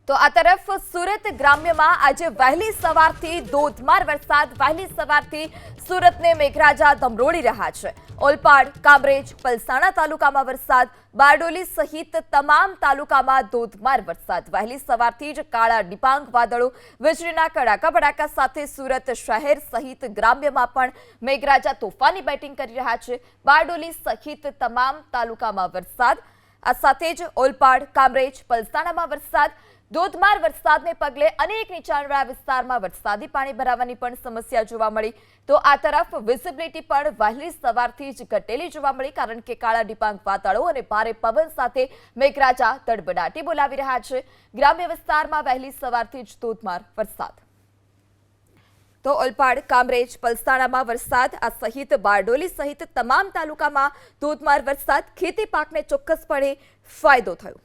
તો આ તરફ સુરત ગ્રામ્યમાં આજે વહેલી સવારથી ધોધમાર વરસાદ વહેલી સવારથી સુરતને મેઘરાજા ધમરોળી રહ્યા છે। ઓલપાડ, કામરેજ, પલસાણા તાલુકામાં વરસાદ, બારડોલી સહિત તમામ તાલુકામાં ધોધમાર વરસાદ વહેલી સવારથી જ કાળા ડિબાંગ વાદળો વીજળીના કડાકા ભડાકા સાથે સુરત શહેર સહિત ગ્રામ્યમાં પણ મેઘરાજા તોફાની બેટિંગ કરી રહ્યા છે। બારડોલી સહિત તમામ તાલુકામાં વરસાદ, આ સાથે જ ઓલપાડ, કામરેજ, પલસાણામાં વરસાદ। ધોધમાર વરસાદને પગલે અનેક નીચાણવાળા વિસ્તારમાં વરસાદી પાણી ભરાવાની પણ સમસ્યા જોવા મળી। તો આ તરફ વિઝિબિલિટી પણ વહેલી સવારથી જ ઘટેલી જોવા મળી, કારણ કે કાળા ડિબાંગ વાદળો અને ભારે પવન સાથે મેઘરાજા તડબડાટી બોલાવી રહ્યા છે। ગ્રામ્ય વિસ્તારમાં વહેલી સવારથી જ ધોધમાર વરસાદ। તો ઓલપાડ, કામરેજ, પલસાણામાં વરસાદ, આ સહિત બારડોલી સહિત તમામ તાલુકામાં ધોધમાર વરસાદ, ખેતી પાકને ચોક્કસપણે ફાયદો થયો।